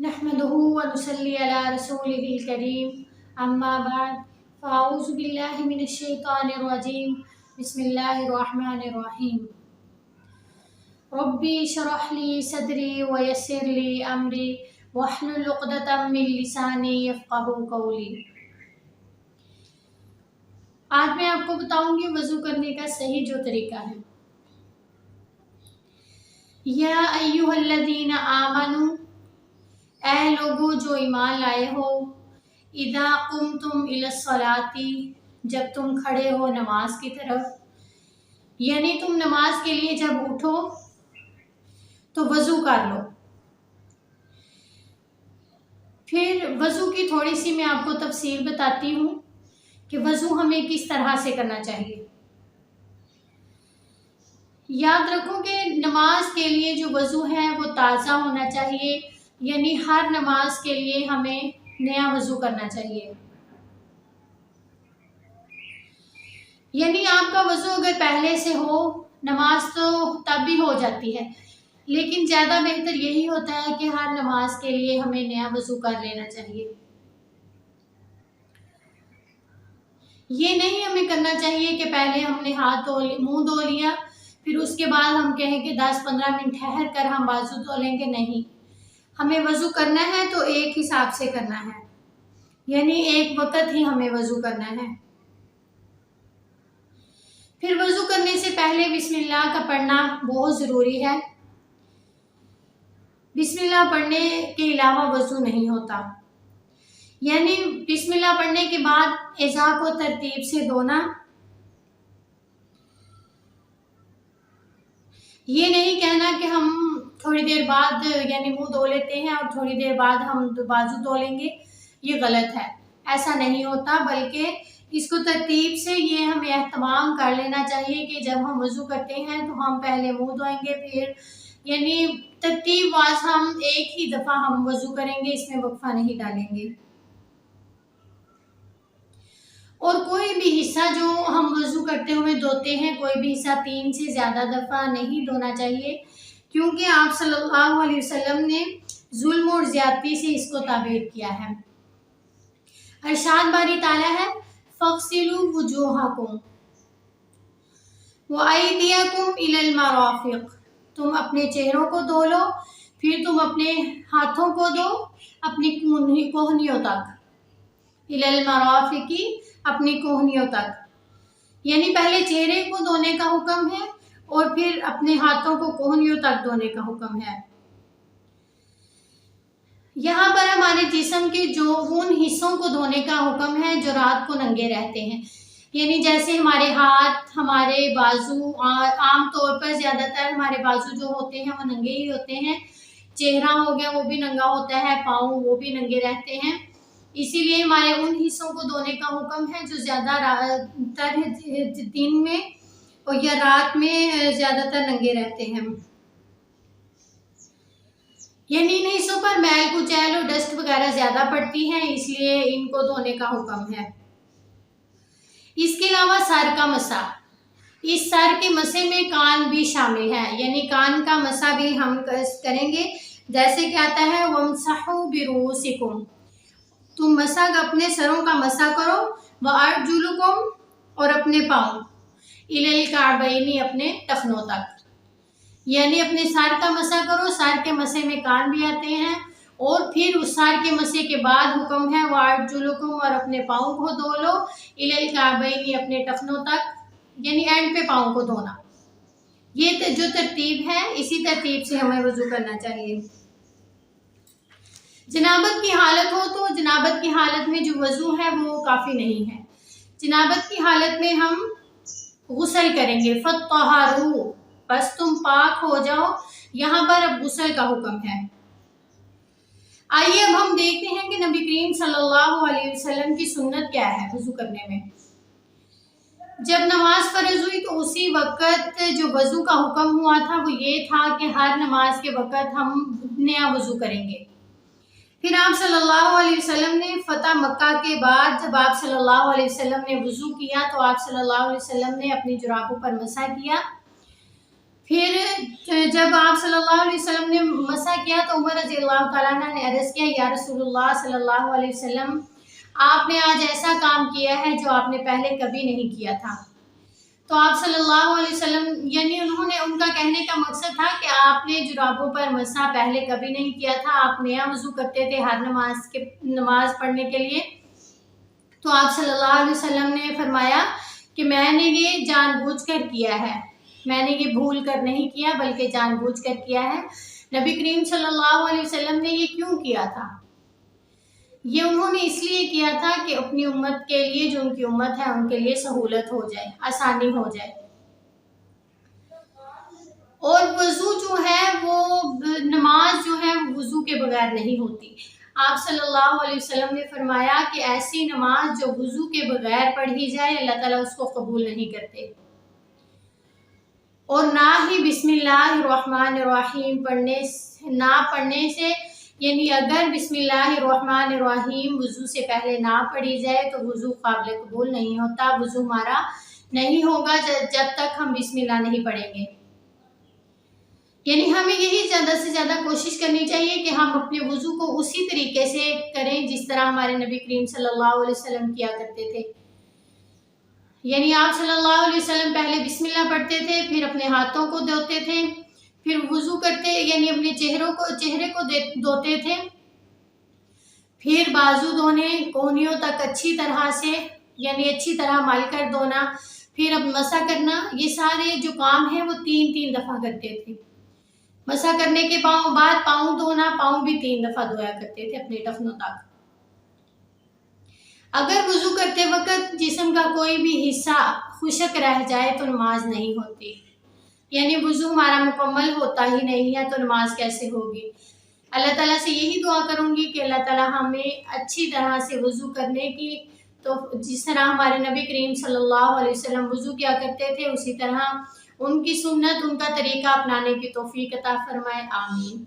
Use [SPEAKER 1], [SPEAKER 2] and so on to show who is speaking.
[SPEAKER 1] नहमदुहु व नुसल्ली अला रसूलिहिल करीम अम्मा बाद फ़अऊज़ु बिल्लाहि मिनश शैतानिर रजीम बिस्मिल्लाहिर रहमानिर रहीम रब्बी इश्रह ली सदरी व यस्सिर ली अमरी वहलुल उक़दतम मिन लिसानी यफ़क़हू क़ौली। आज मैं आपको बताऊंगी वज़ू करने का सही जो तरीका है। या अय्युहल्लज़ीना आमनू, ऐ लोगो जो ईमान लाए हो, इदा कुमतुम इलस्सलाती, जब तुम खड़े हो नमाज की तरफ, यानी तुम नमाज के लिए जब उठो तो वज़ू कर लो। फिर वज़ू की थोड़ी सी मैं आपको तफसील बताती हूँ कि वज़ू हमें किस तरह से करना चाहिए। याद रखो कि नमाज के लिए जो वज़ू है वो ताज़ा होना चाहिए, यानी हर नमाज के लिए हमें नया वज़ू करना चाहिए। यानी आपका वज़ू अगर पहले से हो, नमाज तो तब भी हो जाती है, लेकिन ज़्यादा बेहतर यही होता है कि हर नमाज के लिए हमें नया वज़ू कर लेना चाहिए। ये नहीं हमें करना चाहिए कि पहले हमने हाथ धो मुँह धो लिया, फिर उसके बाद हम कहें कि 10-15 मिनट ठहर कर हम बाजू धो लेंगे। नहीं, हमें वज़ू करना है तो एक हिसाब से करना है, यानी एक वक़्त ही हमें वज़ू करना है। फिर वज़ू करने से पहले बिस्मिल्लाह का पढ़ना बहुत ज़रूरी है। बिस्मिल्लाह पढ़ने के अलावा वज़ू नहीं होता, यानी बिस्मिल्लाह पढ़ने के बाद एज़ा को तरतीब से धोना। ये नहीं कहना कि हम थोड़ी देर बाद यानी मुंह धो लेते हैं और थोड़ी देर बाद हम बाजू धो लेंगे, ये गलत है। ऐसा नहीं होता, बल्कि इसको तरतीब से ये हमें एहतमाम कर लेना चाहिए कि जब हम वज़ू करते हैं तो हम पहले मुंह धोएंगे, फिर यानी तरतीब वाइज हम एक ही दफ़ा हम वज़ू करेंगे, इसमें वक्फा नहीं डालेंगे। और कोई भी हिस्सा जो हम वज़ू करते हुए धोते हैं, कोई भी हिस्सा 3 से ज़्यादा दफ़ा नहीं धोना चाहिए, क्योंकि आप सल्लल्लाहु अलैहि वसल्लम ने जुल्म और ज़्यादती से इसको ताबीर किया है। इरशाद बारी ताला है, फ़ग़सिलू वुजूहकुम व अयदियकुम इलल मराफ़िक़, तुम अपने चेहरों को धो लो, फिर तुम अपने हाथों को धो अपनी कोहनियों तक, इलल मराफ़िक़ी, अपनी कोहनियों तक, यानी पहले चेहरे को धोने का हुक्म है और फिर अपने हाथों को कोहनियों तक धोने का हुक्म है। यहाँ पर हमारे जिस्म के जो उन हिस्सों को धोने का हुक्म है जो रात को नंगे रहते हैं, यानी जैसे हमारे हाथ, हमारे बाजू, आम तौर पर ज़्यादातर हमारे बाजू जो होते हैं वो नंगे ही होते हैं, चेहरा हो गया वो भी नंगा होता है, पाँव वो भी नंगे रहते हैं। इसीलिए हमारे उन हिस्सों को धोने का हुक्म है जो ज़्यादातर दिन में और या रात में ज़्यादातर नंगे रहते हैं, यानी इन हिस्सों पर मैल कुचैल और डस्ट वगैरह ज़्यादा पड़ती है, इसलिए इनको धोने का हुक्म है। इसके अलावा सर का मसा, इस सर के मसे में कान भी शामिल है, यानी कान का मसा भी हम करेंगे। जैसे क्या आता है, वमसहू बिरूसिकुम, तुम मसा अपने सरों का मसा करो, व अर्जुलुकुम, और अपने पाँव, इलल काबैनी, अपने टखनों तक, यानी अपने सर का मसा करो। सर के मसे में कान भी आते हैं, और फिर उस सर के मसे के बाद हुक्म है व अर्जुलुकुम, और अपने पाँव को धो लो, इलल काबैनी, अपने टखनों तक, यानी एंड पे पाँव को धोना। ये जो तरतीब है, इसी तरतीब से हमें वज़ू करना चाहिए। जनाबत की हालत हो तो जनाबत की हालत में जो वज़ू है वो काफ़ी नहीं है। जनाबत की हालत में हम गुस्ल करेंगे, फत्तहारू, बस तुम पाक हो जाओ। यहाँ पर अब गुस्ल का हुक्म है। आइए अब हम देखते हैं कि नबी करीम सल्लल्लाहु अलैहि वसल्लम की सुन्नत क्या है वज़ू करने में। जब नमाज फ़र्ज़ हुई तो उसी वक़्त जो वज़ू का हुक्म हुआ था वो ये था कि हर नमाज के वक़्त हम नया वज़ू करेंगे। फिर आप सल्लल्लाहु अलैहि वसल्लम ने फ़तह मक्का के बाद जब आप सल्लल्लाहु अलैहि वसल्लम ने वज़ू किया तो आप सल्लल्लाहु अलैहि वसल्लम ने अपनी जुराबों पर मसा किया। پھر جب آپ صلی اللہ علیہ وسلم نے مسح کیا تو عمر رضی اللہ تعالیٰ عنہ نے عرض کیا یا رسول اللہ صلی اللہ علیہ وسلم آپ نے آج ایسا کام کیا ہے جو آپ نے پہلے کبھی نہیں کیا تھا۔ تو آپ صلی اللہ علیہ وسلم یعنی انہوں نے ان کا کہنے کا مقصد تھا کہ آپ نے جرابوں پر مسح پہلے کبھی نہیں کیا تھا، آپ نیا وضو کرتے تھے ہر نماز پڑھنے کے لیے۔ تو آپ صلی اللہ علیہ وسلم نے فرمایا کہ میں نے یہ جان بوجھ کر کیا ہے، میں نے یہ بھول کر نہیں کیا بلکہ جان بوجھ کر کیا ہے۔ نبی کریم صلی اللہ علیہ وسلم نے یہ کیوں کیا تھا؟ یہ انہوں نے اس لیے کیا تھا کہ اپنی امت کے لیے، جو ان کی امت ہے ان کے لیے سہولت ہو جائے، آسانی ہو جائے۔ اور وضو جو ہے وہ نماز جو ہے وضو کے بغیر نہیں ہوتی۔ آپ صلی اللہ علیہ وسلم نے فرمایا کہ ایسی نماز جو وضو کے بغیر پڑھی جائے اللہ تعالیٰ اس کو قبول نہیں کرتے، اور نہ ہی بسم اللہ الرحمن الرحیم نہ پڑھنے سے، یعنی اگر بسم اللہ الرحمن الرحیم وضو سے پہلے نہ پڑھی جائے تو وضو قابل قبول نہیں ہوتا، وضو ہمارا نہیں ہوگا جب تک ہم بسم اللہ نہیں پڑھیں گے۔ یعنی ہمیں یہی زیادہ سے زیادہ کوشش کرنی چاہیے کہ ہم اپنے وضو کو اسی طریقے سے کریں جس طرح ہمارے نبی کریم صلی اللہ علیہ وسلم کیا کرتے تھے۔ یعنی آپ صلی اللہ علیہ وسلم پہلے بسم اللہ پڑھتے تھے، پھر اپنے ہاتھوں کو دھوتے تھے، پھر وضو کرتے یعنی اپنے چہرے کو دھوتے تھے، پھر بازو دھونے کوہنیوں تک اچھی طرح سے یعنی اچھی طرح مل کر دھونا، پھر اب مسح کرنا، یہ سارے جو کام ہیں وہ 3 دفعہ کرتے تھے۔ مسح کرنے کے بعد پاؤں دھونا، پاؤں بھی 3 دفعہ دھویا کرتے تھے اپنے ٹخنوں تک۔ اگر وضو کرتے وقت جسم کا کوئی بھی حصہ خشک رہ جائے تو نماز نہیں ہوتی، یعنی وضو ہمارا مکمل ہوتا ہی نہیں ہے تو نماز کیسے ہوگی؟ اللہ تعالیٰ سے یہی دعا کروں گی کہ اللہ تعالیٰ ہمیں اچھی طرح سے وضو کرنے کی، تو جس طرح ہمارے نبی کریم صلی اللہ علیہ وسلم وضو کیا کرتے تھے اسی طرح ان کی سنت، ان کا طریقہ اپنانے کی توفیق عطا فرمائے، آمین۔